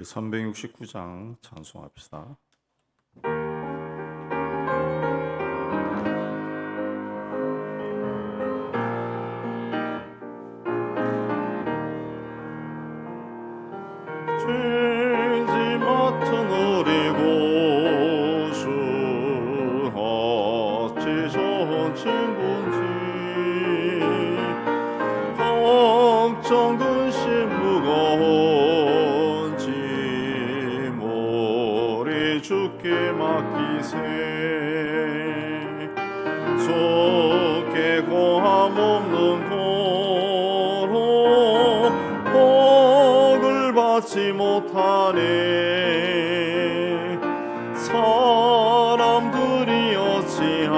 우리 369장 찬송합시다. 죄지 맡은 우리 고수 어찌 좋은 친구인지 걱정 근심 무거운지 모리 주께 맡기세. 속에 고함 없는 고로 복을 받지 못하네. 사람들이 어찌하여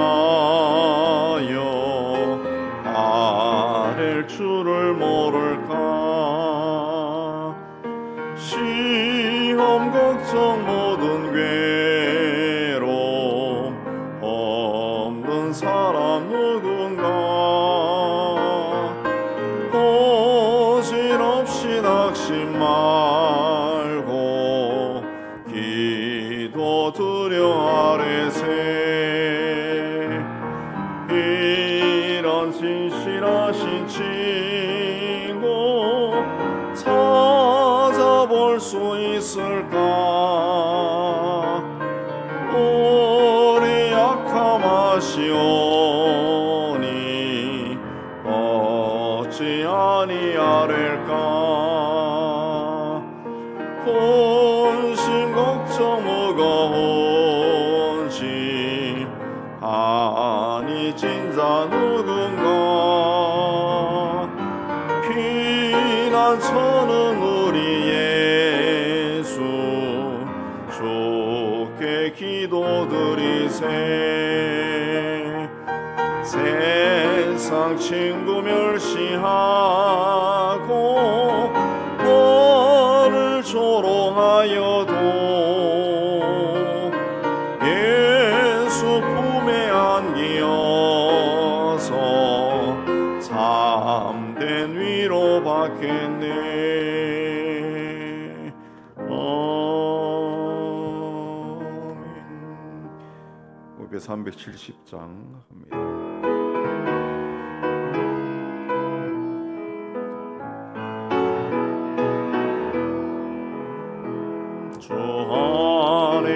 아랠 줄을 모를까. 시험 걱정 모든 괴로움 없는 사람 누군가. 호질없이 낙심 말고 기도 드려 아뢰세. 이런 진실하신 친구 찾아볼 수 있을까. 우리 약함하시오니 어찌 아니하릴까. 근심 걱정 무거운 짐 아니 진자 누군가. 피난처는 우리 예수 주께 기도드리세. 세상 친구 멸시하고 너를 조롱하여도 예수 품에 안기어서 참된 위로 받겠네. 아멘. 우리 370장 합니다. 주 안에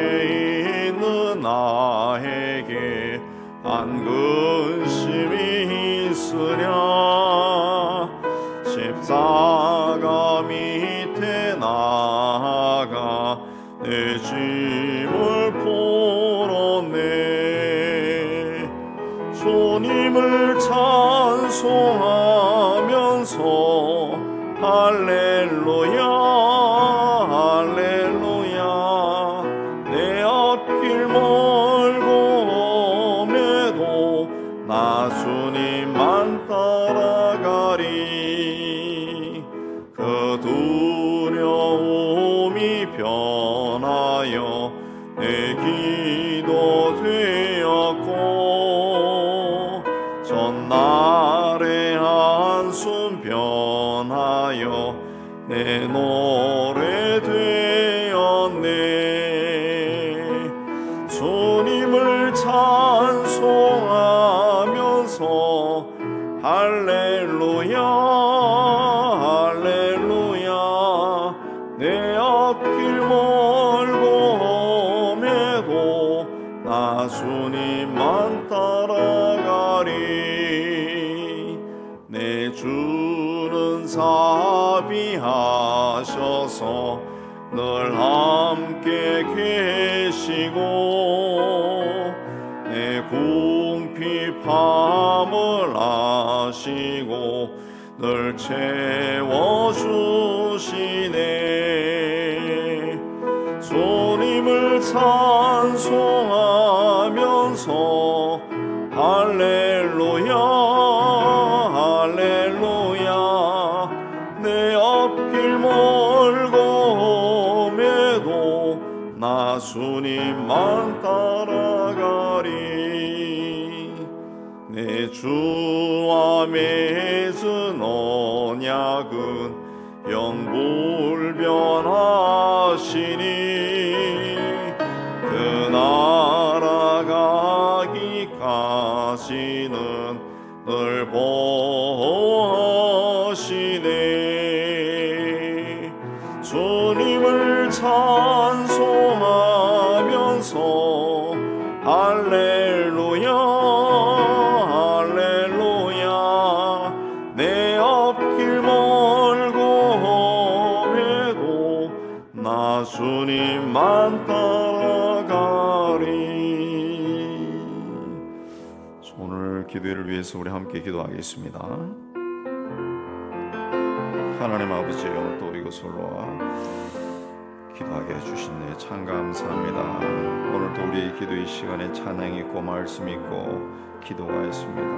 있는 나에게 한 근심이 있으랴. 십자가 밑에 나아가 내 짐을 풀었네. 주님을 찬송하면서 할렐루야 할렐루야. 내 앞길 멀고 험해도 나 주님만 따라가리. 그 두려움이 변하여 내 기도 되었고 전날의 한숨 변하여 내 노래 되었네. 주님을 찬송하면서 할렐루야 할렐루야. 내 앞길 멀고 험해도 나 주님만 따라가리. 내 주는 자비하셔서 늘 함께 계시고 내 궁핍함을 아시고 늘 채워주시네. 주님을 찬송하면서 할렐루야 할렐루야. 내 앞길 멀고 험해도 나 주님만 따라가리. 내 주와 맺은 언약은 영불변하시니 그 나라 가기까지는 늘 보시네. 주님을 찬송하면서 할렐루야 할렐루야 내 앞길 멀고 해도 나 주님만 따라가리. 오늘 기도회를 위해서 우리 함께 기도하겠습니다. 하나님 아버지, 오늘 또 이곳을 올라와 기도하게 해주신 네 참 감사합니다. 오늘도 우리의 기도의 시간에 찬양이 있고 말씀이 있고 기도가 있습니다.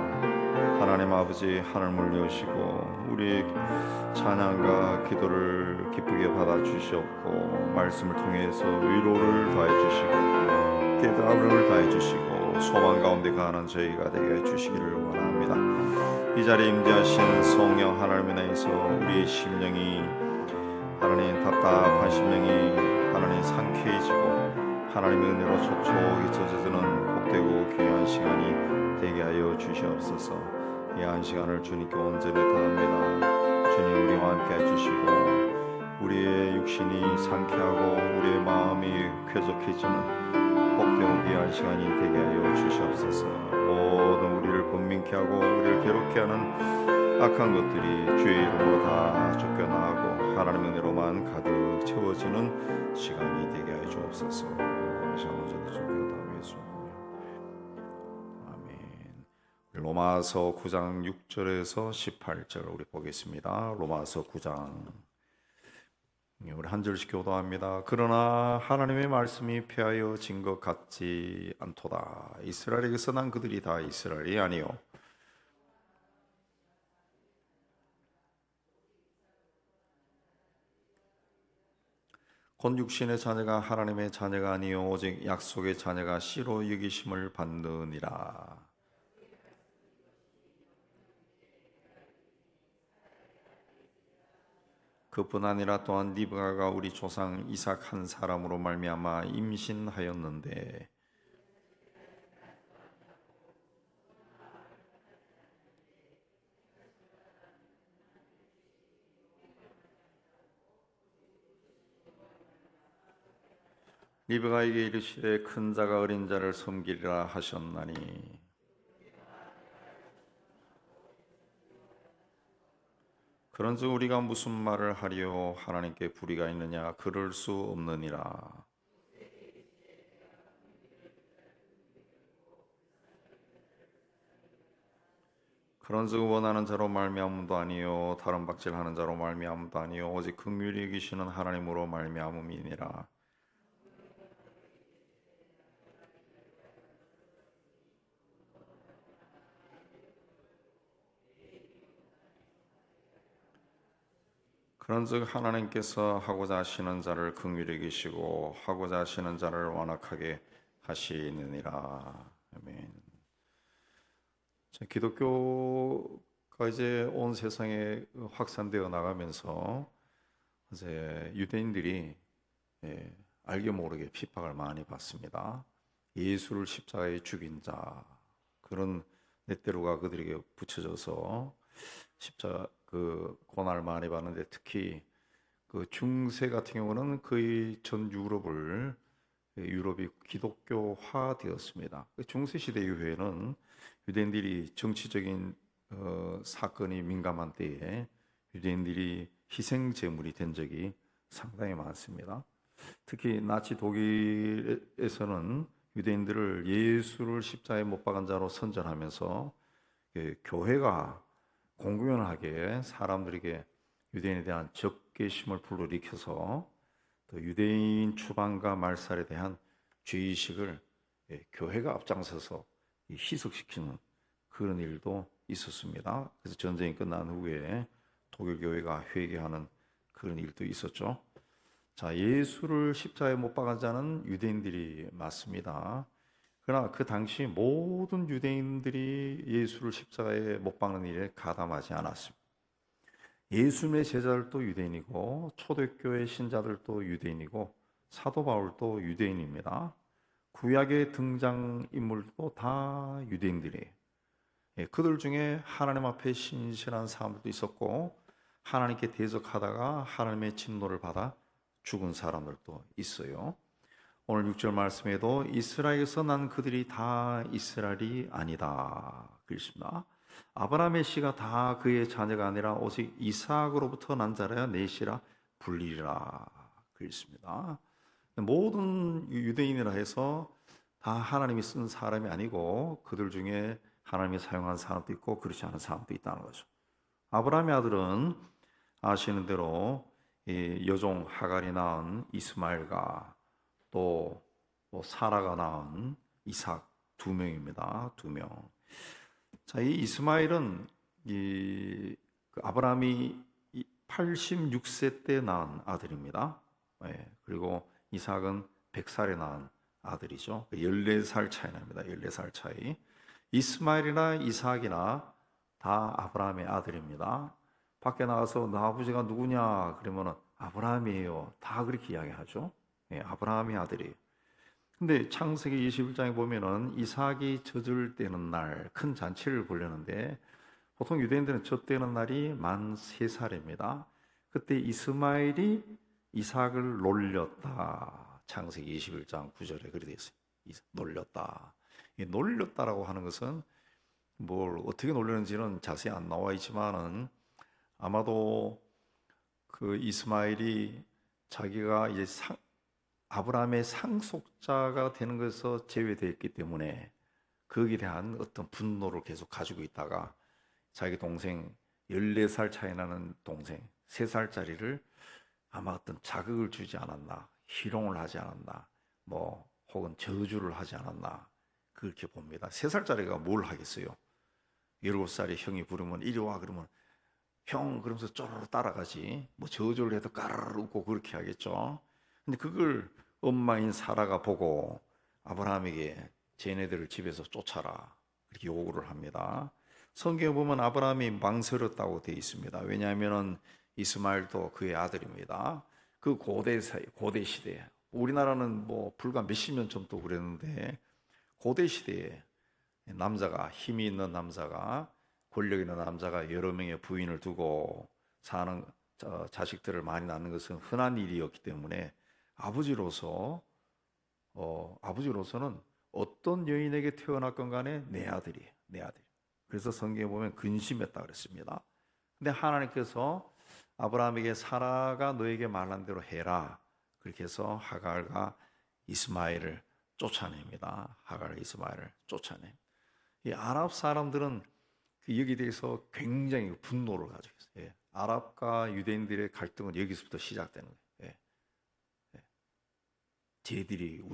하나님 아버지, 하늘을 여시고 우리의 찬양과 기도를 기쁘게 받아주시옵고 말씀을 통해서 위로를 더해주시고 깨달음을 더해주시고 소망 가운데 가는 저희가 되게 해주시기를 원합니다. 이 자리에 임재하신 성령 하나님 인하여서 우리의 심령이 하나님 답답한 심령이 하나님 상쾌해지고 하나님의 은혜로 촉촉이 젖어드는 복되고 귀한 시간이 되게 하여 주시옵소서. 이 한 시간을 주님께 온전히 드립니다. 주님 우리와 함께 해주시고 우리의 육신이 상쾌하고 우리의 마음이 쾌적해지는 복되고 귀한 시간이 되게 하여 주시옵소서. 모든 우리를 번민케 하고 우리를 괴롭게 하는 악한 것들이 주의 이름으로 다 쫓겨나고 하나님의 은혜로만 가득 채워지는 시간이 되게 하여 주옵소서. 아멘. 로마서 9장 6절에서 18절 우리 보겠습니다. 로마서 9장 우리 한 절씩 교도합니다. 그러나 하나님의 말씀이 폐하여진 것 같지 않도다. 이스라엘에게서 난 그들이 다 이스라엘이 아니요 곧 육신의 자녀가 하나님의 자녀가 아니요 오직 약속의 자녀가 씨로 여기심을 받느니라. 그뿐 아니라 또한 리브가가 우리 조상 이삭 한 사람으로 말미암아 임신하였는데 리브가에게 이르시되 큰 자가 어린 자를 섬기리라 하셨나니 그런즉 우리가 무슨 말을 하리요 하나님께 불의가 있느냐 그럴 수 없느니라. 그런즉 원하는 자로 말미암음도 아니요 다른 박질하는 자로 말미암음도 아니요 오직 긍휼히 여기시는 하나님으로 말미암음이니라. 그런즉 하나님께서 하고자 하시는 자를 긍휼히 여기시고 하고자 하시는 자를 완악하게 하시느니라. 아멘. 기독교가 이제 온 세상에 확산되어 나가면서 이제 유대인들이 알게 모르게 핍박을 많이 받습니다. 예수를 십자가에 죽인 자 그런 렛대로가 그들에게 붙여져서 십자가 그 고난을 많이 받는데 특히 그 중세 같은 경우는 거의 전 유럽이 기독교화 되었습니다. 중세 시대 이후에는 유대인들이 정치적인 사건이 민감한 때에 유대인들이 희생 제물이 된 적이 상당히 많습니다. 특히 나치 독일에서는 유대인들을 예수를 십자가에 못 박은 자로 선전하면서 교회가 공공연하게 사람들에게 유대인에 대한 적개심을 불러일으켜서 또 유대인 추방과 말살에 대한 죄의식을 교회가 앞장서서 희석시키는 그런 일도 있었습니다. 그래서 전쟁이 끝난 후에 독일 교회가 회개하는 그런 일도 있었죠. 자, 예수를 십자가에 못 박은 자는 유대인들이 맞습니다. 그러나 그 당시 모든 유대인들이 예수를 십자가에 못 박는 일에 가담하지 않았습니다. 예수님의 제자들도 유대인이고 초대교회 신자들도 유대인이고 사도 바울도 유대인입니다. 구약의 등장인물도 다 유대인들이에요. 그들 중에 하나님 앞에 신실한 사람들도 있었고 하나님께 대적하다가 하나님의 진노를 받아 죽은 사람들도 있어요. 오늘 6절 말씀에도 이스라엘에서 난 그들이 다 이스라엘이 아니다 그랬습니다. 아브라함의 씨가 다 그의 자녀가 아니라 오직 이삭으로부터 난 자라야 내 씨라 불리리라 그랬습니다. 모든 유대인이라 해서 다 하나님이 쓴 사람이 아니고 그들 중에 하나님이 사용한 사람도 있고 그렇지 않은 사람도 있다는 거죠. 아브라함의 아들은 아시는 대로 여종 하갈이 낳은 이스마엘과 또 사라가 낳은 이삭 두 명입니다. 두 명. 자, 이 이스마엘은 아브라함이 86세 때 낳은 아들입니다. 그리고 이삭은 100살에 낳은 아들이죠. 14살 차이 납니다. 14살 차이. 이스마엘이나 이삭이나 다 아브라함의 아들입니다. 밖에 나가서 너 아버지가 누구냐 그러면 아브라함이에요. 다 그렇게 이야기하죠. 아브라함의 아들이에요. 근데 창세기 21장에 보면은 이삭이 젖을 떼는 날 큰 잔치를 벌였는데 보통 유대인들은 젖대는 날이 만 3살입니다. 그때 이스마엘이 이삭을 놀렸다. 창세기 21장 9절에 그렇게 되어 있어요. 놀렸다. 놀렸다라고 하는 것은 뭘 어떻게 놀렸는지는 자세히 안 나와 있지만은 아마도 그 이스마엘이 자기가 이제 아브라함의 상속자가 되는 것에서 제외되었기 때문에 거기에 대한 어떤 분노를 계속 가지고 있다가 자기 동생 14살 차이 나는 동생 3살짜리를 아마 어떤 자극을 주지 않았나, 희롱을 하지 않았나, 뭐 혹은 저주를 하지 않았나 그렇게 봅니다. 3살짜리가 뭘 하겠어요? 17살의 형이 부르면 이리 와 그러면 형 그러면서 쪼르르 따라가지. 뭐 저주를 해도 까르르 웃고 그렇게 하겠죠. 근데 그걸 엄마인 사라가 보고 아브라함에게 쟤네들을 집에서 쫓아라 이렇게 요구를 합니다. 성경에 보면 아브라함이 망설였다고 되어 있습니다. 왜냐하면 이스마엘도 그의 아들입니다. 그 고대 시대, 우리나라는 뭐 불과 몇십 년 전부터 그랬는데 고대 시대에 남자가 힘이 있는 남자가 권력 있는 남자가 여러 명의 부인을 두고 사는 자식들을 많이 낳는 것은 흔한 일이었기 때문에 아버지로서는 어떤 여인에게 태어났건 간에 내 아들이에요. 내 아들. 그래서 성경에 보면 근심했다 그랬습니다. 근데 하나님께서 아브라함에게 사라가 너에게 말한 대로 해라. 그렇게 해서 하갈과 이스마엘을 쫓아냅니다. 하갈과 이스마엘을 쫓아내. 이 아랍 사람들은 여기에 대해서 굉장히 분노를 가지고 있어요. 예. 아랍과 유대인들의 갈등은 여기서부터 시작되는 거예요. 예. 예. 쟤들이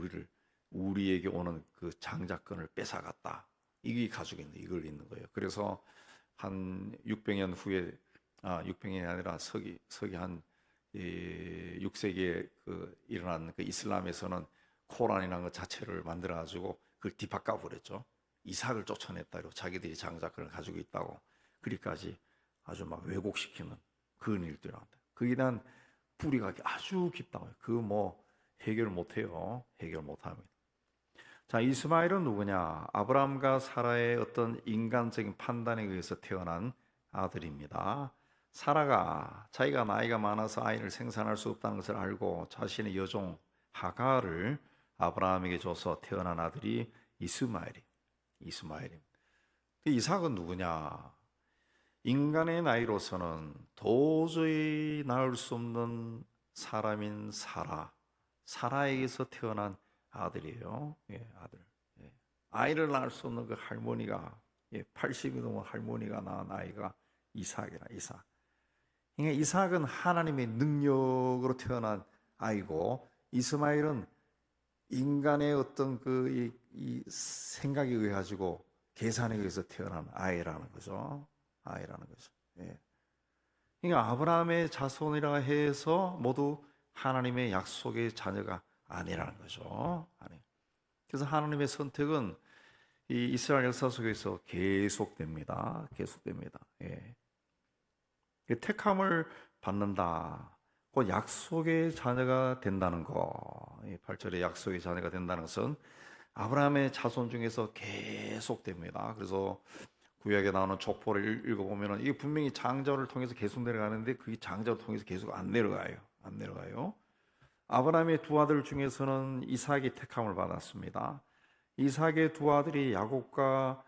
우리에게 오는 그 장자권을 뺏어갔다. 이게 가지고 있는 이걸 있는 거예요. 그래서 한 600년 후에 600년이 아니라 서기 한 6세기에 일어난 그 이슬람에서는 코란이라는 것 자체를 만들어 가지고 그걸 뒤바꿔 버렸죠. 이삭을 쫓아냈다고 자기들이 장자권을 가지고 있다고 그리까지 아주 막 왜곡시키는 그런 일들을 한다. 거기에 대한 뿌리가 아주 깊다고요. 그거 뭐 해결 못해요. 해결 못합니다. 자, 이스마엘은 누구냐? 아브라함과 사라의 어떤 인간적인 판단에 의해서 태어난 아들입니다. 사라가 자기가 나이가 많아서 아이를 생산할 수 없다는 것을 알고 자신의 여종 하갈을 아브라함에게 줘서 태어난 아들이 이스마엘입니다. 이삭은 누구냐? 인간의 나이로서는 도저히 낳을 수 없는 사람인 사라에게서 태어난 아들이에요. 예, 아들. 예. 아이를 낳을 수 없는 그 할머니가 80이 넘은 할머니가 낳은 아이가 이삭이라. 그러니까 이삭은 하나님의 능력으로 태어난 아이고 이스마엘은 인간의 어떤 이 생각에 의해 가지고 계산에 의해서 태어난 아이라는 거죠. 예. 그러니까 아브라함의 자손이라 해서 모두 하나님의 약속의 자녀가 아니라는 거죠. 아니. 그래서 하나님의 선택은 이 이스라엘 역사 속에서 계속됩니다. 예. 택함을 받는다. 그 약속의 자녀가 된다는 거. 8절에 약속의 자녀가 된다는 것은 아브라함의 자손 중에서 계속됩니다. 그래서 구약에 나오는 족보를 읽어보면 이게 분명히 장자를 통해서 계속 내려가는데 그게 장자를 통해서 계속 안 내려가요. 안 내려가요. 아브라함의 두 아들 중에서는 이삭이 택함을 받았습니다. 이삭의 두 아들이 야곱과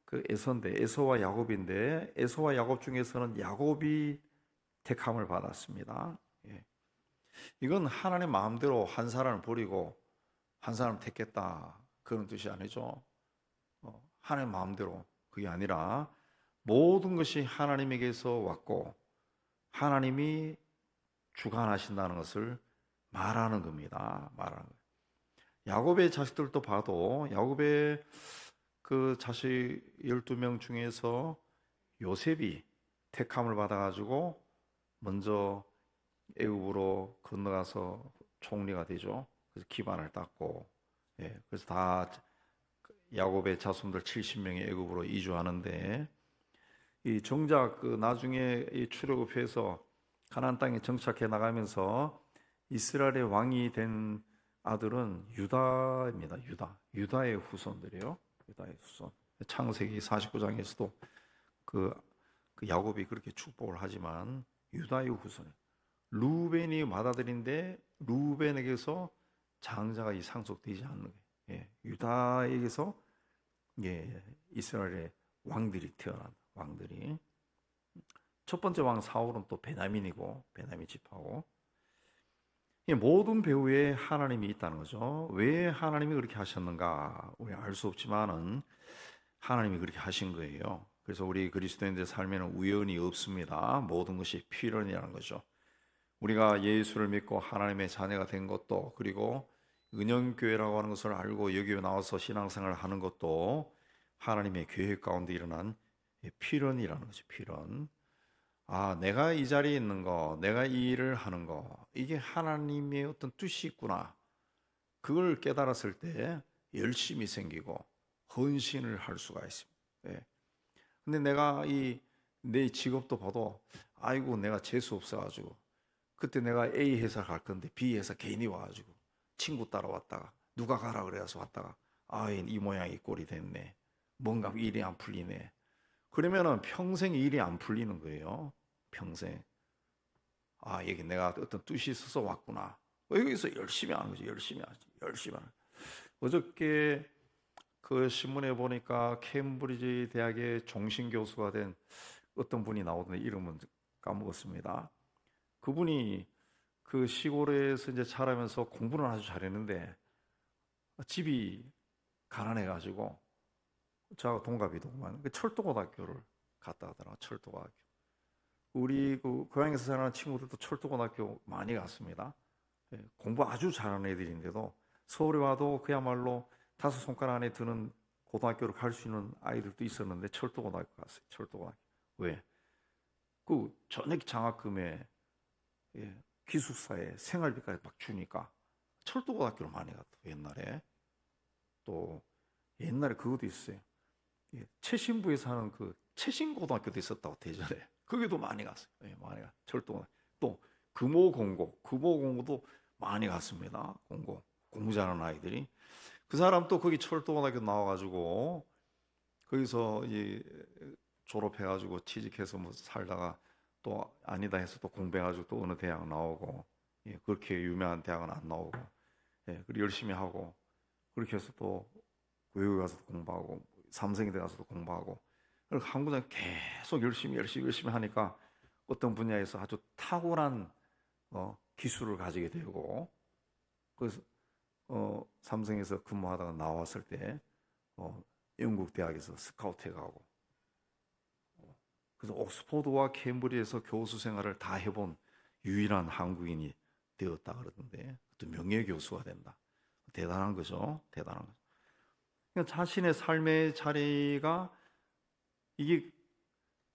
그 에서인데 에서와 야곱인데 에서와 야곱 중에서는 야곱이 택함을 받았습니다. 예. 이건 하나님 마음대로 한 사람을 버리고 한 사람을 택했다 그런 뜻이 아니죠. 하나님 마음대로 그게 아니라 모든 것이 하나님에게서 왔고 하나님이 주관하신다는 것을 말하는 겁니다. 말하는 거예요. 야곱의 자식들도 봐도 야곱의 그 자식 12명 중에서 요셉이 택함을 받아가지고 먼저 애굽으로 건너가서 총리가 되죠. 그래서 기반을 닦고, 예, 그래서 다 야곱의 자손들 70명이 애굽으로 이주하는데 이 정작 그 나중에 이 출애굽해서 가나안 땅에 정착해 나가면서 이스라엘의 왕이 된 아들은 유다입니다. 유다의 후손들이에요. 유다의 후손. 창세기 49장에서도 그 야곱이 그렇게 축복을 하지만 유다의 후손. 루벤이 맏아들인데 루벤에게서 장자가 이 상속되지 않는 거예요. 예, 유다에게서 예, 이스라엘의 왕들이 태어난 왕들이. 첫 번째 왕 사울은 또 베냐민이고 베냐민 지파고. 모든 배후에 하나님이 있다는 거죠. 왜 하나님이 그렇게 하셨는가? 우리 알 수 없지만은 하나님이 그렇게 하신 거예요. 그래서 우리 그리스도인들 삶에는 우연이 없습니다. 모든 것이 필연이라는 거죠. 우리가 예수를 믿고 하나님의 자녀가 된 것도 그리고 은영교회라고 하는 것을 알고 여기 나와서 신앙생활을 하는 것도 하나님의 계획 가운데 일어난 필연이라는 거죠. 필연. 아, 내가 이 자리에 있는 거, 내가 이 일을 하는 거, 이게 하나님의 어떤 뜻이 있구나. 그걸 깨달았을 때 열심이 생기고 헌신을 할 수가 있습니다. 예. 근데 내가 내 직업도 봐도 아이고 내가 재수 없어가지고 그때 내가 A 회사 갈 건데 B 회사 개인이 와가지고 친구 따라왔다가 누가 가라 그래서 왔다가 이 모양이 꼴이 됐네. 뭔가 일이 안 풀리네. 그러면은 평생 일이 안 풀리는 거예요. 평생. 여기 내가 어떤 뜻이 있어서 왔구나. 여기서 열심히 하는 거지. 열심히 하지. 열심히 하는. 어저께 그 신문에 보니까 케임브리지 대학의 종신 교수가 된 어떤 분이 나오던데 이름은 까먹었습니다. 그분이 그 시골에서 이제 자라면서 공부는 아주 잘했는데 집이 가난해가지고 저하고 동갑이더구만. 철도고등학교를 갔다 하더라고. 철도고등학교. 우리 그 고향에서 자라는 친구들도 철도고등학교 많이 갔습니다. 공부 아주 잘하는 애들인데도 서울에 와도 그야말로 다섯 손가락 안에 드는 고등학교를 갈 수 있는 아이들도 있었는데 철도고등학교 갔어요. 철도고등학교. 왜? 그 전액 장학금에 기숙사에 생활비까지 막 주니까 철도고등학교를 많이 갔다. 옛날에 또 옛날에 그것도 있어요. 최신부에 사는 그 최신고등학교도 있었다고 대전에. 거기도 많이 갔어요. 많이 갔어요. 철도고등학교. 또 금호공고도 많이 갔습니다. 공부 잘하는 아이들이. 그 사람 또 거기 철도고등학교 나와가지고 거기서 졸업해가지고 취직해서 뭐 살다가 또 아니다 해서 또 공부해가지고 또 어느 대학 나오고 그렇게 유명한 대학은 안 나오고 그리고 열심히 하고 그렇게 해서 또 외국에 가서도 공부하고 삼성에 가서도 공부하고 그리고 한국에 계속 열심히 하니까 어떤 분야에서 아주 탁월한 기술을 가지게 되고 그래서 삼성에서 근무하다가 나왔을 때 영국 대학에서 스카우트해 가고 그래서 옥스퍼드와 캠브리지에서 교수 생활을 다 해본 유일한 한국인이 되었다 그러던데 또 명예 교수가 된다. 대단한 거죠. 대단한 거죠. 그러니까 자신의 삶의 자리가 이게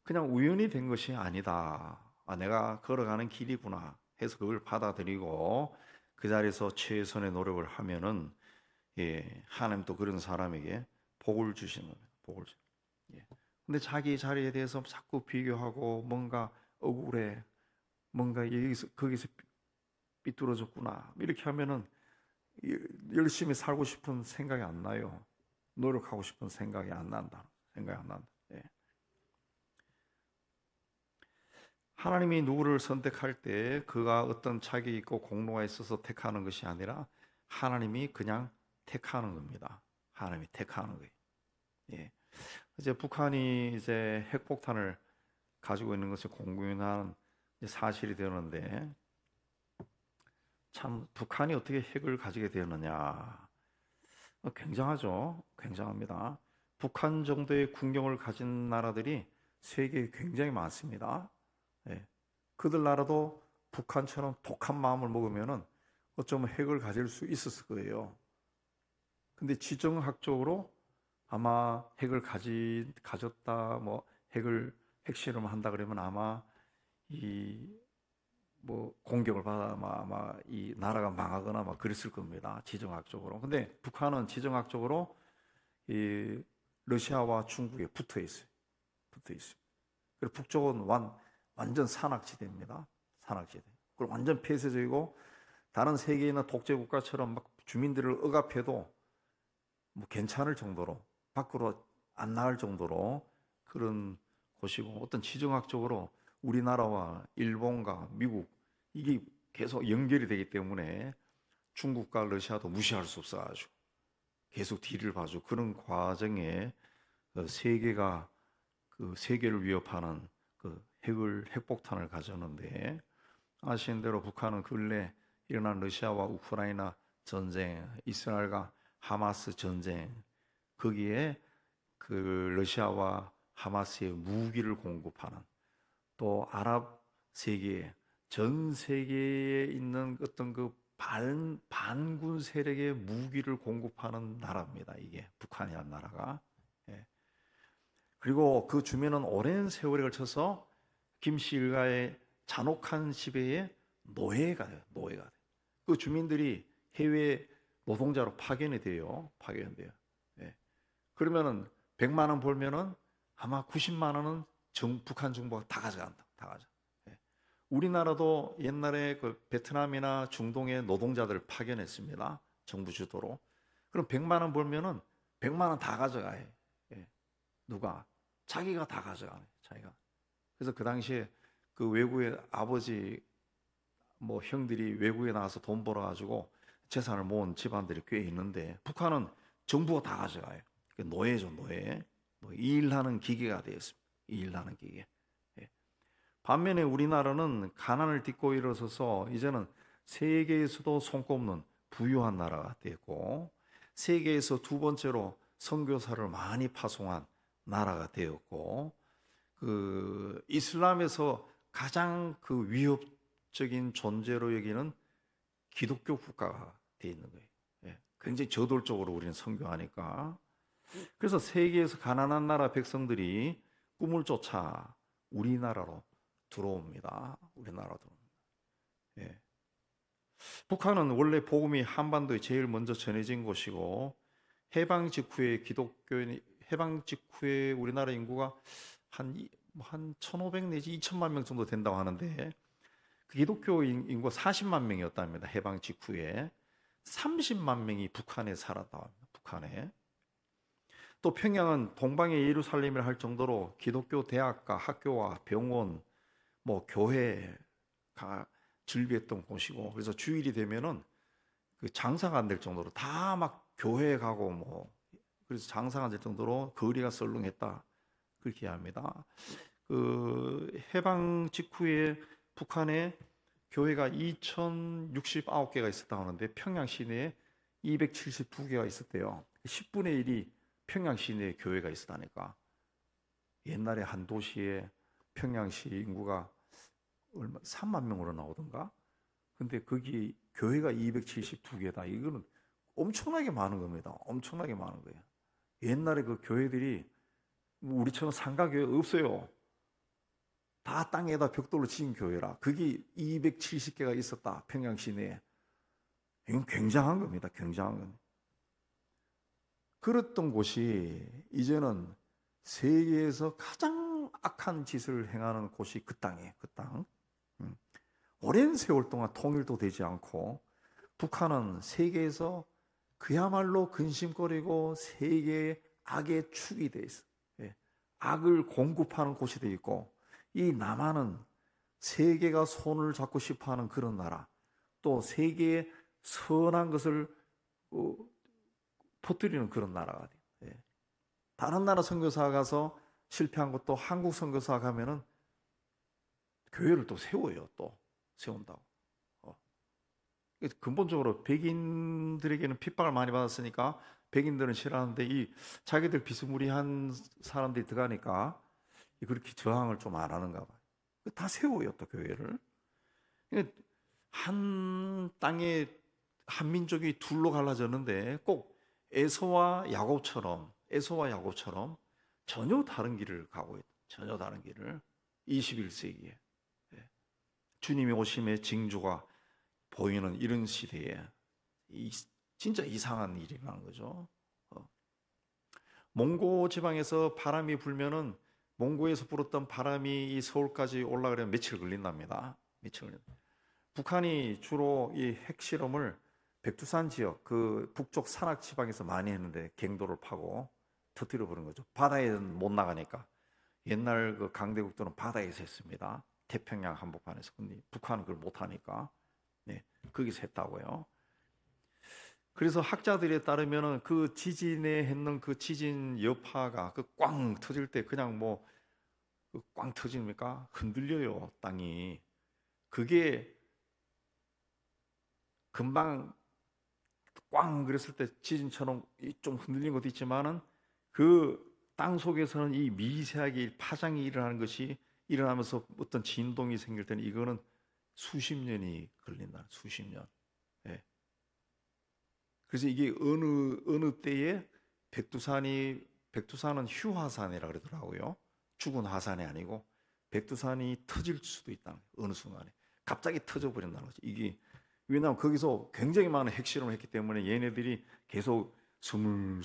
그냥 우연히 된 것이 아니다. 내가 걸어가는 길이구나 해서 그걸 받아들이고 그 자리에서 최선의 노력을 하면은 하나님도 그런 사람에게 복을 주시는 겁니다. 복을 주시는. 근데 자기 자리에 대해서 자꾸 비교하고 뭔가 억울해. 뭔가 여기서 거기서 삐뚤어졌구나. 이렇게 하면은 열심히 살고 싶은 생각이 안 나요. 노력하고 싶은 생각이 안 난다. 생각이 안 난다. 예. 하나님이 누구를 선택할 때 그가 어떤 자격이 있고 공로가 있어서 택하는 것이 아니라 하나님이 그냥 택하는 겁니다. 하나님이 택하는 거예요. 예. 이제 북한이 이제 핵폭탄을 가지고 있는 것을 공공연한 사실이 되었는데, 참 북한이 어떻게 핵을 가지게 되었느냐? 굉장하죠. 굉장합니다. 북한 정도의 군경을 가진 나라들이 세계에 굉장히 많습니다. 예. 그들 나라도 북한처럼 독한 마음을 먹으면은 어쩌면 핵을 가질 수 있었을 거예요. 근데 지정학적으로 아마 핵을 가졌다, 뭐 핵실험을 한다 그러면 아마 이 뭐 공격을 받아 아마 이 나라가 망하거나 막 그랬을 겁니다. 지정학적으로. 근데 북한은 지정학적으로 이 러시아와 중국에 붙어 있어요. 붙어 있습니다. 그리고 북쪽은 완전 산악지대입니다. 산악지대. 그리고 완전 폐쇄적이고 다른 세계에 있는 독재 국가처럼 막 주민들을 억압해도 뭐 괜찮을 정도로 밖으로 안 나갈 정도로 그런 곳이고, 어떤 지정학적으로 우리나라와 일본과 미국 이게 계속 연결이 되기 때문에 중국과 러시아도 무시할 수 없어가지고 계속 뒤를 봐주고 그런 과정에 세계가 그 세계를 위협하는 그 핵폭탄을 가졌는데, 아시는 대로 북한은 근래 일어난 러시아와 우크라이나 전쟁, 이스라엘과 하마스 전쟁, 거기에 그 러시아와 하마스의 무기를 공급하는, 또 아랍 세계에 전 세계에 있는 어떤 그 반군 세력의 무기를 공급하는 나라입니다. 이게 북한이라는 나라가. 예. 그리고 그 주민은 오랜 세월에 걸쳐서 김씨 일가의 잔혹한 지배에 노예가 돼요. 노예가 돼요. 그 주민들이 해외 노동자로 파견이 돼요. 파견돼요. 예. 그러면은 100만 원 벌면은 아마 90만 원은 북한 정부가 다 가져간다. 다 가져. 예. 우리나라도 옛날에 그 베트남이나 중동의 노동자들을 파견했습니다. 정부 주도로. 그럼 100만 원 벌면은 100만 원 다 가져가요. 예. 누가? 자기가 다 가져가네. 자기가. 그래서 그 당시에 그 외국의 아버지 뭐 형들이 외국에 나가서 돈 벌어가지고 재산을 모은 집안들이 꽤 있는데, 북한은 정부가 다 가져가요. 노예죠, 노예. 뭐 일하는 기계가 되었습니다. 일하는 기계. 예. 반면에 우리나라는 가난을 딛고 일어서서 이제는 세계에서도 손꼽는 부유한 나라가 되었고, 세계에서 두 번째로 선교사를 많이 파송한 나라가 되었고, 그 이슬람에서 가장 그 위협적인 존재로 여기는 기독교 국가가 되어 있는 거예요. 예. 굉장히 저돌적으로 우리는 선교하니까. 그래서 세계에서 가난한 나라 백성들이 꿈을 쫓아 우리나라로 들어옵니다. 우리나라로 들어옵니다. 예. 북한은 원래 복음이 한반도에 제일 먼저 전해진 곳이고, 해방 직후에 해방 직후에 우리나라 인구가 한 1,500 내지 2천만 명 정도 된다고 하는데, 그 기독교 인구가 40만 명이었답니다. 해방 직후에 30만 명이 북한에 살았다 합니다. 북한에. 또 평양은 동방의 예루살렘이라 할 정도로 기독교 대학과 학교와 병원, 뭐 교회가 즐비했던 곳이고, 그래서 주일이 되면은 그 장사가 안 될 정도로 다 막 교회 가고 뭐, 그래서 장사가 안 될 정도로 거리가 썰렁했다, 그렇게 합니다. 그 해방 직후에 북한에 교회가 2,069개가 있었다고 하는데 평양 시내에 272개가 있었대요. 10분의 1이 평양 시내에 교회가 있었다니까. 옛날에 한 도시에 평양시 인구가 3만 명으로 나오던가. 근데 거기 교회가 272개다. 이거는 엄청나게 많은 겁니다. 엄청나게 많은 거예요. 옛날에 그 교회들이 우리처럼 상가교회 없어요. 다 땅에다 벽돌로 지은 교회라. 그게 270개가 있었다. 평양 시내에. 이건 굉장한 겁니다. 굉장한 겁니다. 그랬던 곳이 이제는 세계에서 가장 악한 짓을 행하는 곳이 그 땅이에요. 그 땅. 오랜 세월 동안 통일도 되지 않고 북한은 세계에서 그야말로 근심거리고 세계의 악의 축이 돼 있어. 예. 악을 공급하는 곳이 돼 있고, 이 남한은 세계가 손을 잡고 싶어하는 그런 나라, 또 세계의 선한 것을 퍼뜨리는 그런 나라가 돼요. 예. 다른 나라 선교사 가서 실패한 것도 한국 선교사 가면은 교회를 또 세워요. 또 세운다고. 근본적으로 백인들에게는 핍박을 많이 받았으니까 백인들은 싫어하는데 이 자기들 비스무리한 사람들이 들어가니까 그렇게 저항을 좀 안 하는가 봐요. 다 세워요, 또 교회를. 한 땅에 한 민족이 둘로 갈라졌는데 꼭 에서와 야곱처럼 전혀 다른 길을 가고 있다. 전혀 다른 길을 21세기에 주님의 오심의 징조가 보이는 이런 시대에 진짜 이상한 일이 일어나는 거죠. 몽고 지방에서 바람이 불면은 몽고에서 불었던 바람이 이 서울까지 올라가려면 며칠 걸린답니다. 며칠 걸린다. 북한이 주로 이 핵실험을 백두산 지역, 그 북쪽 산악 지방에서 많이 했는데 갱도를 파고 터뜨려 버린 거죠. 바다에는 못 나가니까. 옛날 그 강대국들은 바다에서 했습니다. 태평양 한복판에서. 근데 북한은 그걸 못 하니까. 네, 거기서 했다고요. 그래서 학자들에 따르면은 그 지진에 했는 그 지진 여파가 그 꽝 터질 때 그냥 뭐 꽝 터집니까? 흔들려요, 땅이. 그게 금방 꽝 그랬을 때 지진처럼 좀 흔들린 것도 있지만은 그 땅 속에서는 이 미세하게 파장이 일어나는 것이 일어나면서 어떤 진동이 생길 때는 이거는 수십 년이 걸린다. 수십 년. 예. 그래서 이게 어느 때에 백두산은 휴화산이라 그러더라고요. 죽은 화산이 아니고 백두산이 터질 수도 있다. 어느 순간에 갑자기 터져 버린다는 거죠. 이게 왜냐하면 거기서 굉장히 많은 핵실험을 했기 때문에 얘네들이 계속 스물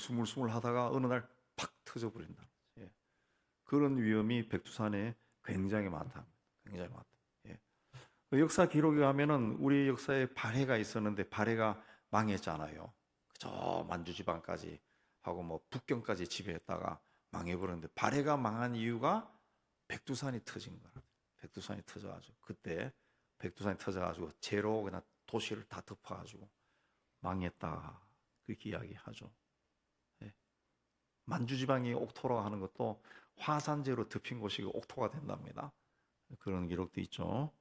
하다가 어느 날 팍 터져 버린다. 예. 그런 위험이 백두산에 굉장히 많다. 굉장히 많다. 예. 역사 기록에 가면은 우리 역사에 발해가 있었는데 발해가 망했잖아요. 저 만주 지방까지 하고 뭐 북경까지 지배했다가 망해버렸는데 발해가 망한 이유가 백두산이 터진 거야. 백두산이 터져가지고 그때 백두산이 터져가지고 제로 그냥 도시를 다 덮어가지고 망했다. 그렇게 이야기하죠. 예. 만주 지방이 옥토로 하는 것도 화산재로 덮인 곳이 옥토가 된답니다. 그런 기록도 있죠.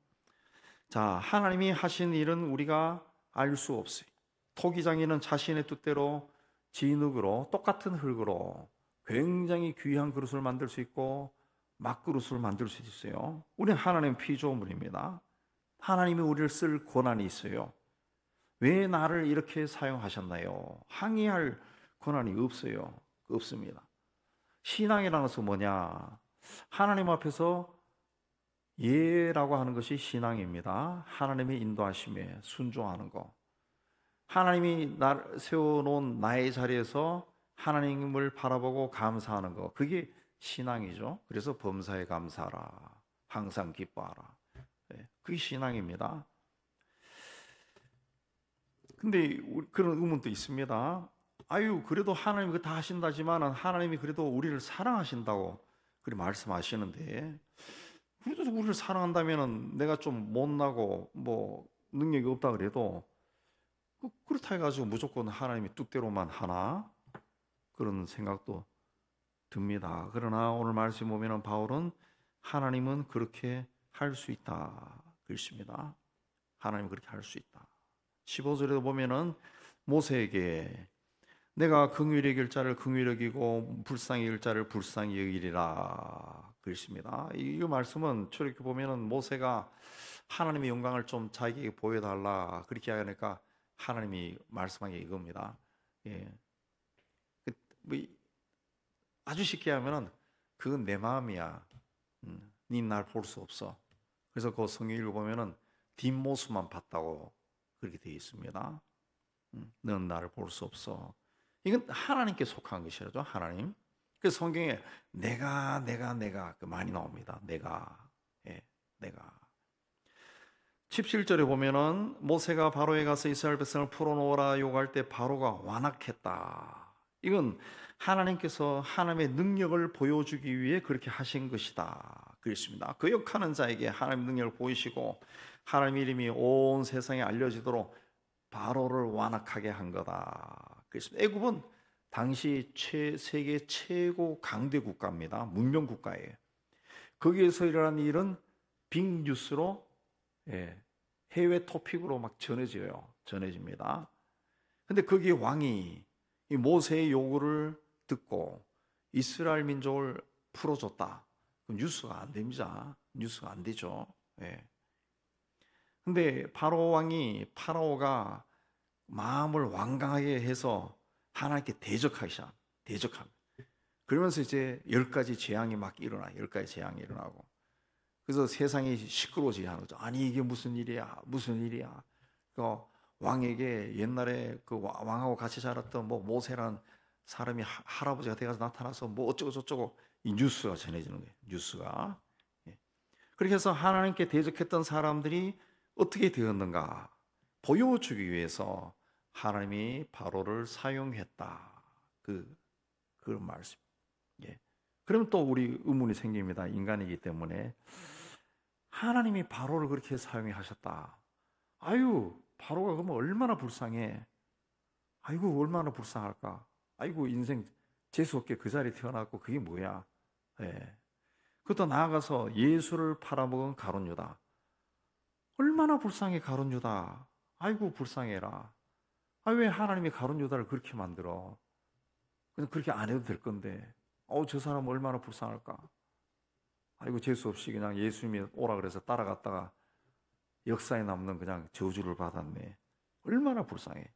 자, 하나님이 하신 일은 우리가 알 수 없어요. 토기장인은 자신의 뜻대로 진흙으로 똑같은 흙으로 굉장히 귀한 그릇을 만들 수 있고 막그릇을 만들 수 있어요. 우리는 하나님 피조물입니다. 하나님이 우리를 쓸 권한이 있어요. 왜 나를 이렇게 사용하셨나요? 항의할 권한이 없어요. 없습니다. 신앙이라는 것은 뭐냐? 하나님 앞에서 예라고 하는 것이 신앙입니다. 하나님의 인도하심에 순종하는 거. 하나님이 나를 세워놓은 나의 자리에서 하나님을 바라보고 감사하는 거. 그게 신앙이죠. 그래서 범사에 감사하라. 항상 기뻐하라. 그게 신앙입니다. 근데 그런 의문도 있습니다. 아유, 그래도 하나님이 다 하신다지만 하나님이 그래도 우리를 사랑하신다고 그렇게 말씀하시는데, 그래도 우리를 사랑한다면 내가 좀 못나고 뭐 능력이 없다 그래도 그렇다 해가지고 무조건 하나님이 뜻대로만 하나? 그런 생각도 듭니다. 그러나 오늘 말씀 보면 바울은 하나님은 그렇게 할 수 있다 그랬습니다. 하나님은 그렇게 할 수 있다. 15절에도 보면은 모세에게 내가 긍휼히 여길 자를 긍휼히 여기고 불쌍히 여길 자를 불쌍히 여기리라 그랬습니다. 이 말씀은 저렇게 보면은 모세가 하나님의 영광을 좀 자기에게 보여달라 그렇게 하니까 하나님이 말씀한 게 이겁니다. 예. 아주 쉽게 하면은 그건 내 마음이야. 네 날 볼 수 없어. 그래서 그 성경을 보면은 뒷모습만 봤다고 그렇게 되어 있습니다. 넌 나를 볼 수 없어. 이건 하나님께 속한 것이라죠. 하나님. 그 성경에 내가 그 많이 나옵니다. 내가. 예, 내가. 17절에 보면은 모세가 바로에 가서 이스라엘 백성을 풀어놓으라 요구할 때 바로가 완악했다. 이건 하나님께서 하나님의 능력을 보여주기 위해 그렇게 하신 것이다. 그랬습니다. 거역하는 자에게 하나님의 능력을 보이시고 하나님 이름이 온 세상에 알려지도록 바로를 완악하게 한 거다. 그랬습니다. 애굽은 당시 세계 최고 강대 국가입니다. 문명 국가예요. 거기에서 일어난 일은 빅뉴스로 해외 토픽으로 막 전해집니다. 근데 거기 왕이 이 모세의 요구를 듣고 이스라엘 민족을 풀어줬다. 그럼 뉴스가 안 됩니다. 뉴스가 안 되죠. 근데 파라오가 마음을 완강하게 해서 하나님께 대적합니다. 그러면서 이제 10가지 재앙이 막 일어나요. 10가지 재앙이 일어나고. 그래서 세상이 시끄러워지게 하는 거죠. 아니 이게 무슨 일이야. 그 왕에게 옛날에 그 왕하고 같이 자랐던 모세라는 사람이 할아버지가 돼서 나타나서 어쩌고 저쩌고 이 뉴스가 전해지는 거예요. 뉴스가. 그렇게 해서 하나님께 대적했던 사람들이 어떻게 되었는가 보여주기 위해서 하나님이 바로를 사용했다. 그런 말씀. 그러면 또 우리 의문이 생깁니다. 인간이기 때문에 하나님이 바로를 그렇게 사용하셨다. 아유, 바로가 그러면 얼마나 불쌍해. 아이고, 얼마나 불쌍할까. 아이고, 인생 재수없게 그 자리에 태어났고 그게 뭐야. 그것도 나아가서 예수를 팔아먹은 가룟 유다. 얼마나 불쌍해 가룟 유다. 아이고, 불쌍해라. 왜 하나님이 가룟 유다를 그렇게 만들어. 그냥 그렇게 안 해도 될 건데. 저 사람 얼마나 불쌍할까. 아이고, 재수 없이 그냥 예수님이 오라 그래서 따라갔다가 역사에 남는 그냥 저주를 받았네. 얼마나 불쌍해.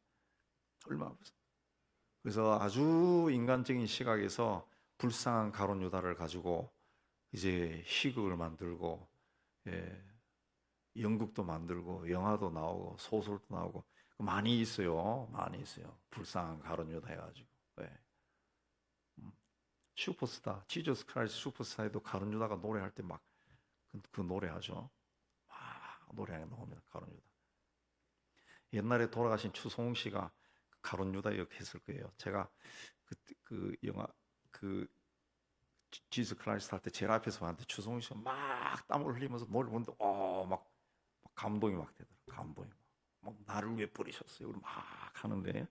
그래서 아주 인간적인 시각에서 불쌍한 가룟 유다를 가지고 이제 희극을 만들고, 연극도 만들고, 영화도 나오고, 소설도 나오고, 많이 있어요. 불쌍한 가룟 유다 해가지고. 슈퍼스타, 지저스 크라이스트 슈퍼스타에도 가룟 유다가 노래할 때 막 그 노래하죠. 노래하게 나옵니다. 가룟 유다. 옛날에 돌아가신 추송웅 씨가 가룟 유다 역 했을 거예요. 제가 그 영화 지저스 크라이스트 할 때 제일 앞에서 봤는데 추송웅 씨가 막 땀을 흘리면서 노래 부르는데 막 감동이 막 되더라. 감동이 막 나를 왜 버리셨어요? 막 하는데.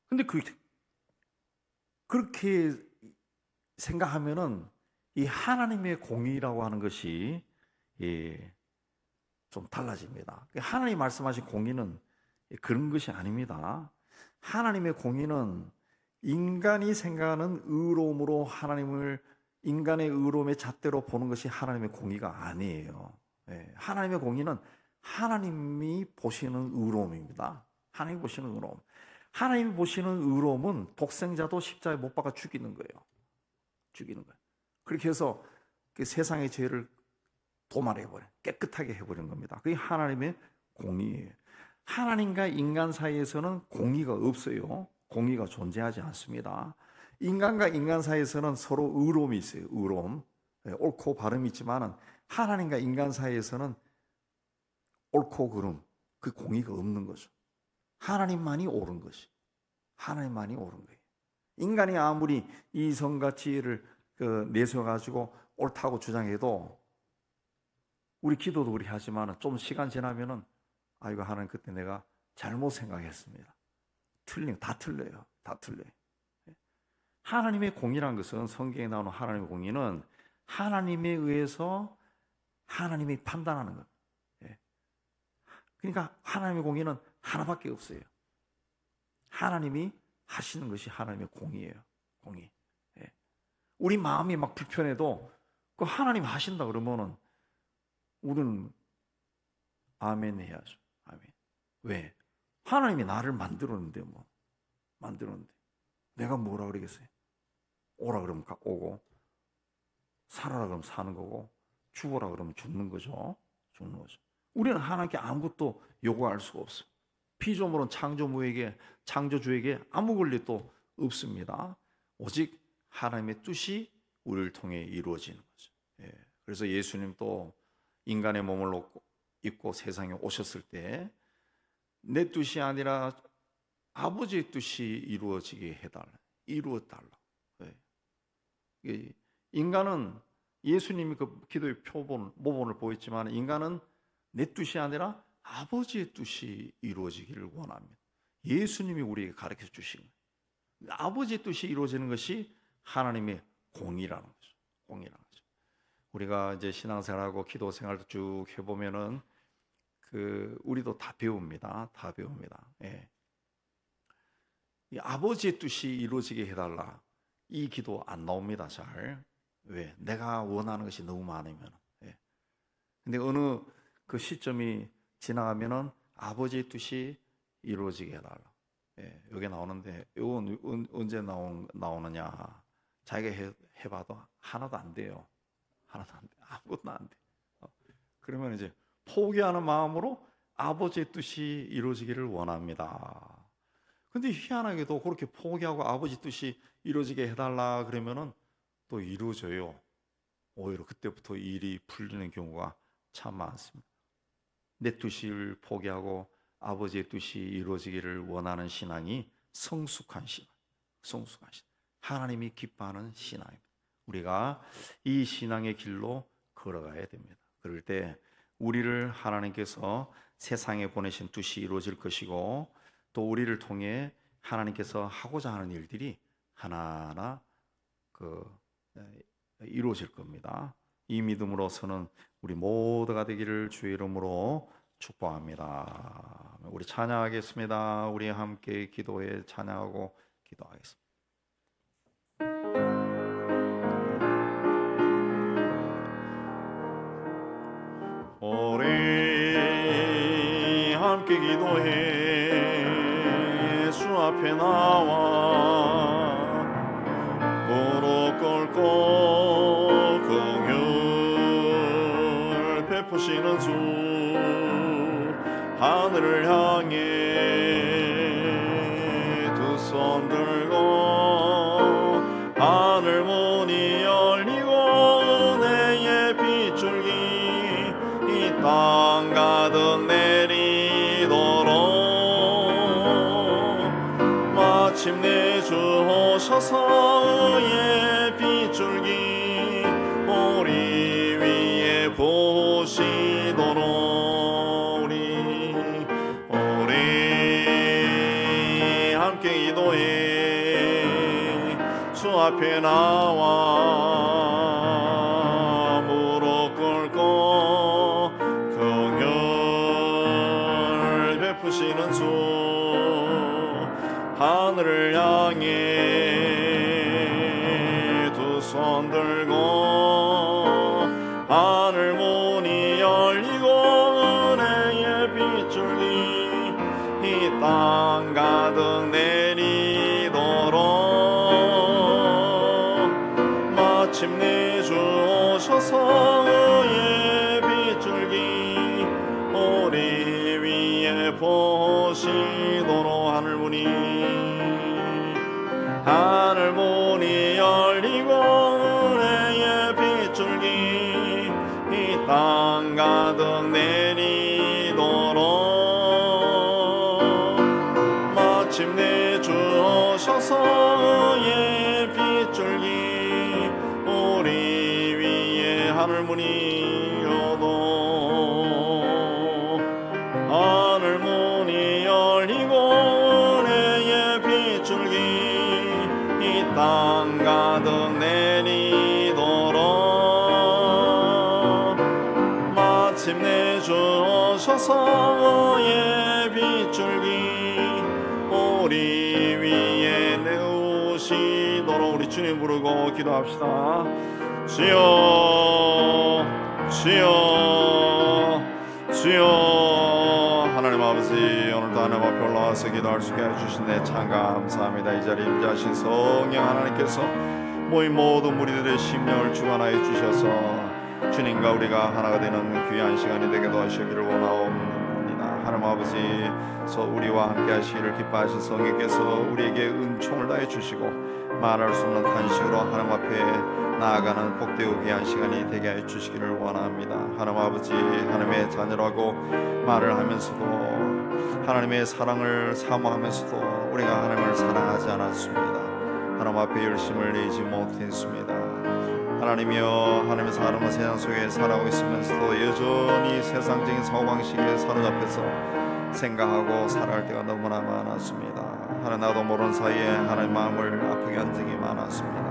근데 그렇게 생각하면은 이 하나님의 공의라고 하는 것이 좀 달라집니다. 하나님 말씀하신 공의는 그런 것이 아닙니다. 하나님의 공의는 인간이 생각하는 의로움으로 인간의 의로움의 잣대로 보는 것이 하나님의 공의가 아니에요. 하나님의 공의는 하나님이 보시는 의로움입니다. 하나님이 보시는 의로움. 하나님이 보시는 의로움은 독생자도 십자가에 못 박아 죽이는 거예요. 그렇게 해서 그 세상의 죄를 도말해버려, 깨끗하게 해버리는 겁니다. 그게 하나님의 공의예요. 하나님과 인간 사이에서는 공의가 없어요. 공의가 존재하지 않습니다. 인간과 인간 사이에서는 서로 의로움이 있어요. 의로움. 옳고 바름이 있지만은 하나님과 인간 사이에서는 옳고 그름, 그 공의가 없는 거죠. 하나님만이 옳은 거예요. 인간이 아무리 이성과 지혜를 내세워가지고 옳다고 주장해도 우리 기도도 그렇게 하지만 좀 시간 지나면은 아이고 하나님 그때 내가 잘못 생각했습니다. 다 틀려요. 하나님의 공의란 것은 성경에 나오는 하나님의 공의는 하나님에 의해서 하나님이 판단하는 것. 그러니까 하나님의 공의는 하나밖에 없어요. 하나님이 하시는 것이 하나님의 공의예요. 공의. 우리 마음이 막 불편해도 그 하나님 하신다 그러면은 우리는 아멘 해야죠. 아멘. 왜? 하나님이 나를 만들었는데 내가 뭐라 그러겠어요? 오라 그러면 오고 살아라 그러면 사는 거고 죽어라 그러면 죽는 거죠. 우리는 하나님께 아무것도 요구할 수가 없어요. 피조물은 창조주에게 아무 권리도 없습니다. 오직 하나님의 뜻이 우리를 통해 이루어지는 거죠. 예. 그래서 예수님도 인간의 몸을 입고 세상에 오셨을 때 내 뜻이 아니라 아버지의 뜻이 이루어지게 해달라, 이루어달라. 예. 인간은 예수님이 그 기도의 모본을 보였지만 인간은 내 뜻이 아니라 아버지의 뜻이 이루어지기를 원합니다. 예수님이 우리에게 가르쳐 주신 거예요. 아버지의 뜻이 이루어지는 것이 하나님의 공이라는 거죠. 공이라는 거죠. 우리가 이제 신앙생활하고 기도 생활도 쭉 해보면은 우리도 다 배웁니다. 다 배웁니다. 예. 이 아버지의 뜻이 이루어지게 해달라. 이 기도 안 나옵니다. 잘. 왜? 내가 원하는 것이 너무 많으면. 예. 근데 어느 그 시점이 지나가면은 아버지의 뜻이 이루어지게 해달라. 예. 여기 나오는데 이건 언제 나오느냐? 자기가 해봐도 하나도 안 돼요. 하나도 안 돼. 아무것도 안 돼. 그러면 이제 포기하는 마음으로 아버지의 뜻이 이루어지기를 원합니다. 근데 희한하게도 그렇게 포기하고 아버지 뜻이 이루어지게 해달라 그러면은 또 이루어져요. 오히려 그때부터 일이 풀리는 경우가 참 많습니다. 내 뜻을 포기하고 아버지의 뜻이 이루어지기를 원하는 신앙이 성숙한 신앙, 성숙한 신앙, 하나님이 기뻐하는 신앙입니다. 우리가 이 신앙의 길로 걸어가야 됩니다. 그럴 때 우리를 하나님께서 세상에 보내신 뜻이 이루어질 것이고 또 우리를 통해 하나님께서 하고자 하는 일들이 하나하나 이루어질 겁니다. 이 믿음으로서는 우리 모두가 되기를 주의 이름으로 축복합니다. 우리 찬양하겠습니다. 우리 함께 기도에 찬양하고 기도하겠습니다. 우리 함께 기도해 주 앞에 나와 무릎 꿇고 긍휼 베푸시는 주 하늘을 향해 두 손 들고 하늘 문이 열리고 은혜의 빗줄기 이 땅 가득 내리도록 마침내 주 오셔서 의의 빗줄기 우리 위에 부으시도록 우리 함께 기도해 주 앞에 나와 무릎 꿇고 긍휼 베푸시는 주 하늘을 향해 두 손 들고 하늘 문이 열리고 은혜의 빗줄기 이 땅 가득 내리도록 마침내 주 오셔서 의의 빗줄기 우리 위에 부으시도록 하늘 문이 열리고 은혜의 빗줄기 이 땅 가득 내리도록 마침내 주 오셔서 의의 빗줄기 우리 위에 하늘 문이 열도 하늘 문이 열리고 은혜의 빗줄기 땅 가득 내리도록 마침내 주 오셔서 의의 빗줄기 우리 위에 내우시도록 우리 주님 부르고 기도합시다. 주여 주여 주여 하나님 아버지 오늘도 하나님 앞에 올라와서 기도할 수 있게 해주신 데 참 감사합니다. 이 자리에 임재하신 성령 하나님께서 모인 모든 무리들의 심령을 주관하여 주셔서 주님과 우리가 하나가 되는 귀한 시간이 되게 도와주시기를 원하옵니다. 하나님 아버지서 우리와 함께 하시기를 기뻐하신 성령께서 우리에게 은총을 다해 주시고 말할 수 없는 탄식으로 하나님 앞에 나아가는 복되고 귀한 시간이 되게 해 주시기를 원합니다. 하나님 아버지, 하나님의 자녀라고 말을 하면서도 하나님의 사랑을 사모하면서도 우리가 하나님을 사랑하지 않았습니다. 하나님 앞에 열심을 내지 못했습니다. 하나님이여, 하나님의 사랑은 세상 속에 살아가고 있으면서도 여전히 세상적인 사고방식에 사로잡혀서 생각하고 살아갈 때가 너무나 많았습니다. 하나님, 나도 모르는 사이에 하나님 마음을 아프게 한 적이 많았습니다.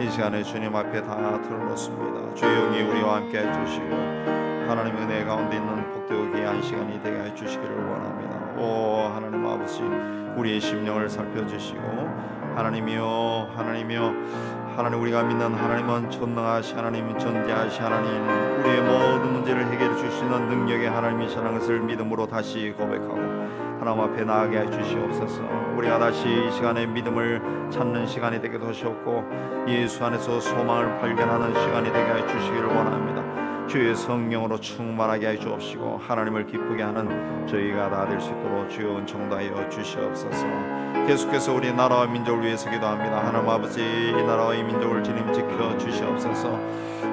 이 시간에 주님 앞에 다 들어놓습니다. 주의 영이 우리와 함께 해주시고 하나님의 은혜 가운데 있는 복되고 귀한 시간이 되게 해주시기를 원합니다. 오 하나님 아버지, 우리의 심령을 살펴주시고 하나님이여, 하나님이여, 하나님, 우리가 믿는 하나님은 전능하신 하나님, 전지하신 하나님, 우리의 모든 문제를 해결해 주시는 능력의 하나님이시라는 것을 믿음으로 다시 고백하고 하나님 앞에 나아가게 해 주시옵소서. 우리가 다시 이 시간에 믿음을 찾는 시간이 되게 하시옵고 예수 안에서 소망을 발견하는 시간이 되게 해 주시기를 원합니다. 주의 성령으로 충만하게 해 주옵시고 하나님을 기쁘게 하는 저희가 다 될 수 있도록 주여 은총 다하여 주시옵소서. 계속해서 우리 나라와 민족을 위해서 기도합니다. 하나님 아버지, 이 나라와 이 민족을 주님 지켜 주시옵소서.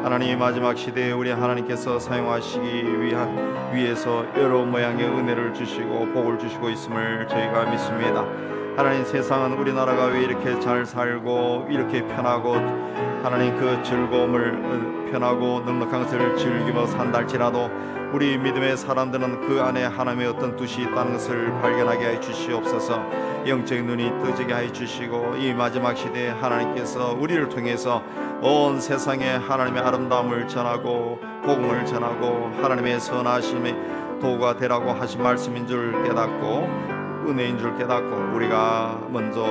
하나님, 마지막 시대에 우리 하나님께서 사용하시기 위해서 여러 모양의 은혜를 주시고 복을 주시고 있음을 저희가 믿습니다. 하나님, 세상은 우리나라가 왜 이렇게 잘 살고 이렇게 편하고 하나님 그 즐거움을 편하고 넉넉한 것을 즐기며 산다 할지라도 우리 믿음의 사람들은 그 안에 하나님의 어떤 뜻이 있다는 것을 발견하게 해 주시옵소서. 영적인 눈이 뜨지게 해 주시고 이 마지막 시대에 하나님께서 우리를 통해서 온 세상에 하나님의 아름다움을 전하고 복음을 전하고 하나님의 선하심의 도구가 되라고 하신 말씀인 줄 깨닫고 은혜인 줄 깨닫고 우리가 먼저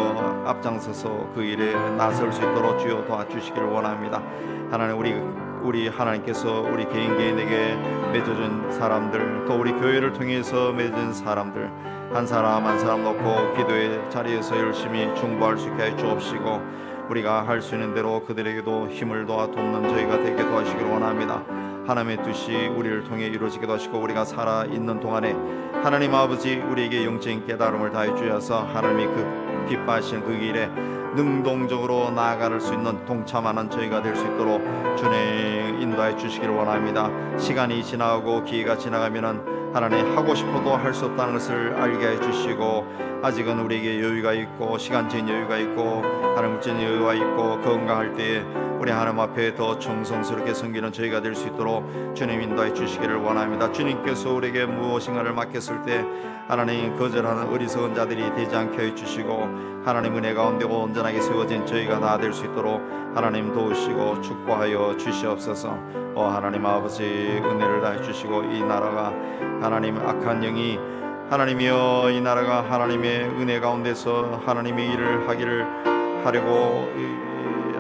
앞장서서 그 일에 나설 수 있도록 주여 도와주시기를 원합니다. 하나님, 우리 하나님께서 우리 개인에게 맺어준 사람들, 또 우리 교회를 통해서 맺은 사람들 한 사람 한 사람 놓고 기도의 자리에서 열심히 중보할 수 있게 해 주옵시고 우리가 할 수 있는 대로 그들에게도 힘을 도와 돕는 저희가 되게 도와주시기를 원합니다. 하나님의 뜻이 우리를 통해 이루어지기도 하시고 우리가 살아있는 동안에 하나님 아버지 우리에게 영적인 깨달음을 다해 주셔서 하나님이 그 기뻐하시는 그 길에 능동적으로 나아갈 수 있는 동참하는 저희가 될 수 있도록 주님 인도해 주시기를 원합니다. 시간이 지나고 기회가 지나가면은 하나님 하고 싶어도 할 수 없다는 것을 알게 해주시고 아직은 우리에게 여유가 있고 시간적인 여유가 있고 하나님적인 여유가 있고 건강할 때에 우리 하나님 앞에 더 정성스럽게 섬기는 저희가 될 수 있도록 주님 인도해 주시기를 원합니다. 주님께서 우리에게 무엇인가를 맡겼을 때 하나님 거절하는 어리석은 자들이 되지 않게 해주시고 하나님 은혜 가운데 온전하게 세워진 저희가 다 될 수 있도록 하나님 도우시고 축복하여 주시옵소서. 하나님 아버지 은혜를 다해 주시고 이 나라가 하나님 악한 영이 하나님이여 이 나라가 하나님의 은혜 가운데서 하나님의 일을 하려고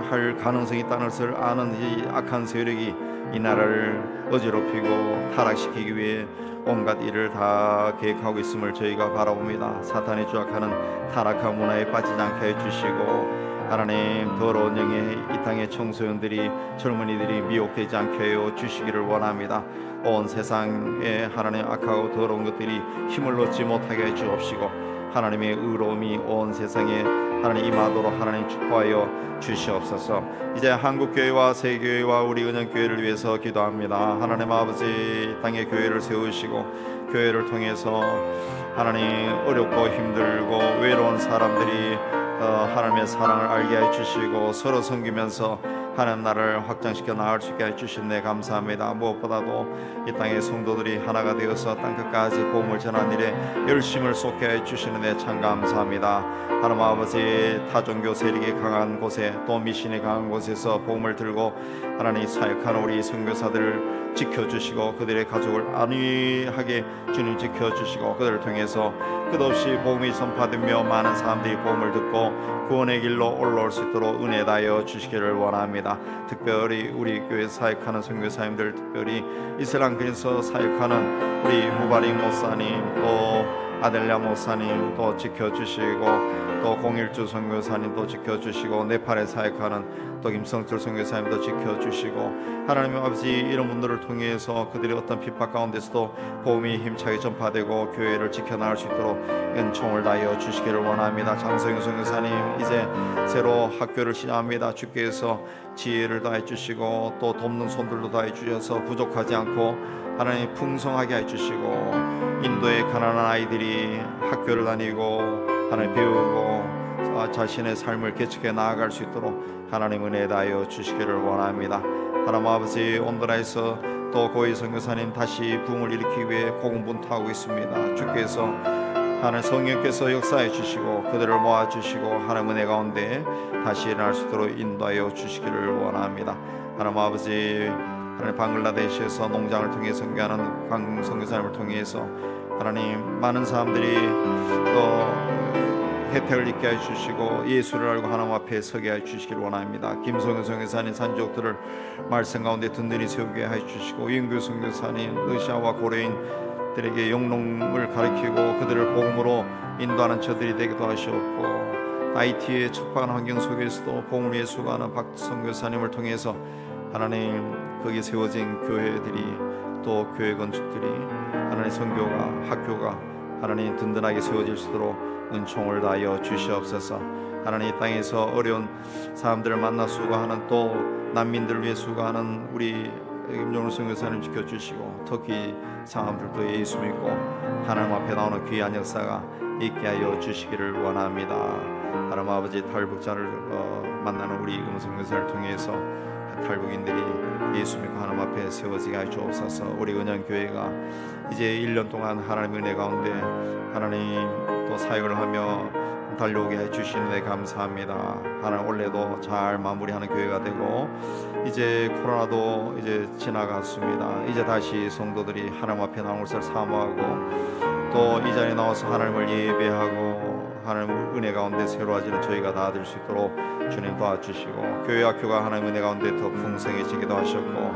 할 가능성이 있다는 것을 아는 이 악한 세력이 이 나라를 어지럽히고 타락시키기 위해 온갖 일을 다 계획하고 있음을 저희가 바라봅니다. 사탄이 조작하는 타락한 문화에 빠지지 않게 해주시고 하나님 더러운 영의 이 땅의 청소년들이 젊은이들이 미혹되지 않게 하여 주시기를 원합니다. 온 세상에 하나님 악하고 더러운 것들이 힘을 얻지 못하게 해 주옵시고 하나님의 의로움이 온 세상에 하나님 임하도록 하나님 축복하여 주시옵소서. 이제 한국교회와 세계교회와 우리 은영교회를 위해서 기도합니다. 하나님 아버지 이 땅에 교회를 세우시고 교회를 통해서 하나님 어렵고 힘들고 외로운 사람들이 하나님의 사랑을 알게 해주시고 서로 섬기면서 하나님 나라를 확장시켜 나갈 수 있게 해주시네 감사합니다. 무엇보다도 이 땅의 성도들이 하나가 되어서 땅끝까지 복음을 전하는 일에 열심을 쏟게 해주시는데 참 감사합니다. 하나님 아버지 타종교 세력이 강한 곳에 또 미신이 강한 곳에서 복음을 들고 하나님 사역하는 우리 선교사들을 지켜주시고 그들의 가족을 안위하게 주님 지켜주시고 그들을 통해서 끝없이 복음이 선포되며 많은 사람들이 복음을 듣고 구원의 길로 올라올 수 있도록 은혜 다하여 주시기를 원합니다. 특별히 우리 교회 사역하는 선교사님들, 특별히 이스라엘 교회에서 사역하는 우리 무바릭 목사님 또 아델랴 목사님 또 지켜주시고 또 공일주 선교사님도 지켜주시고 네팔에 사역하는 또 김성철 선교사님도 지켜주시고 하나님 아버지 이런 분들을 통해서 그들의 어떤 핍박 가운데서도 복음이 힘차게 전파되고 교회를 지켜나갈 수 있도록 은총을 다하여 주시기를 원합니다. 장성윤 선교사님 이제 새로 학교를 시작합니다. 주께서 지혜를 다해 주시고 또 돕는 손들도 다해 주셔서 부족하지 않고 하나님 풍성하게 해 주시고 인도의 가난한 아이들이 학교를 다니고 하나님 배우고 자신의 삶을 개척해 나아갈 수 있도록 하나님 은혜 다하여 주시기를 원합니다. 하나님 아버지 온도라에서 또 고위 선교사님 다시 부흥을 일으키기 위해 고군분투하고 있습니다. 주께서 하나님 성령께서 역사해 주시고 그들을 모아 주시고 하나님 은혜 가운데 다시 일어날 수 있도록 인도하여 주시기를 원합니다. 하나님 아버지 하나님 방글라데시에서 농장을 통해 선교하는 강 선교사님을 통해서 하나님 많은 사람들이 또 혜택을 입게 해주시고 예수를 알고 하나님 앞에 서게 해주시기를 원합니다. 김성현 선교사님 산족들을 말씀 가운데 든든히 세우게 해주시고 이은규 선교사님 러시아와 고려인들에게 영농을 가르치고 그들을 복음으로 인도하는 저들이 되기도 하셨고 IT의 척박한 환경 속에서도 복음을 위해 수고하는 박 선교사님을 통해서 하나님 거기에 세워진 교회들이 또 교회 건축들이 하나님 선교가 학교가 하나님 든든하게 세워질 수 있도록 은총을 다하여 주시옵소서. 하나님 이 땅에서 어려운 사람들을 만나 수고하는 또 난민들을 위해 수고하는 우리 김종훈 선교사님 지켜주시고 특히 사람들도 예수 믿고 하나님 앞에 나오는 귀한 역사가 있게 하여 주시기를 원합니다. 하나님 아버지 탈북자를 만나는 우리 선교사를 통해서 탈북인들이 예수 믿고 하나님 앞에 세워지게 하여 주옵소서. 우리 은연교회가 이제 1년 동안 하나님의 은혜 가운데 하나님 또 사역을 하며 달려오게 해주시는데 감사합니다. 하나님 올해도 잘 마무리하는 교회가 되고 이제 코로나도 이제 지나갔습니다. 이제 다시 성도들이 하나님 앞에 나온 것을 사모하고 또 이 자리에 나와서 하나님을 예배하고 하나님 은혜 가운데 새로워지는 저희가 다 될 수 있도록 주님 도와주시고 교회 학교가 하나님 은혜 가운데 더 풍성해지기도 하셨고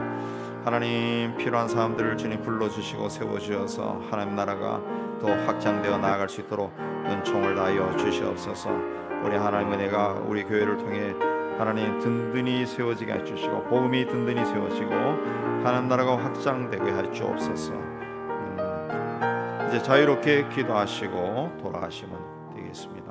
하나님 필요한 사람들을 주님 불러주시고 세워주셔서 하나님 나라가 더 확장되어 나아갈 수 있도록 은총을 다하여 주시옵소서. 우리 하나님 은혜가 우리 교회를 통해 하나님 든든히 세워지게 해주시고 복음이 든든히 세워지고 하나님 나라가 확장되게 해주옵소서. 이제 자유롭게 기도하시고 돌아가시면 되겠습니다.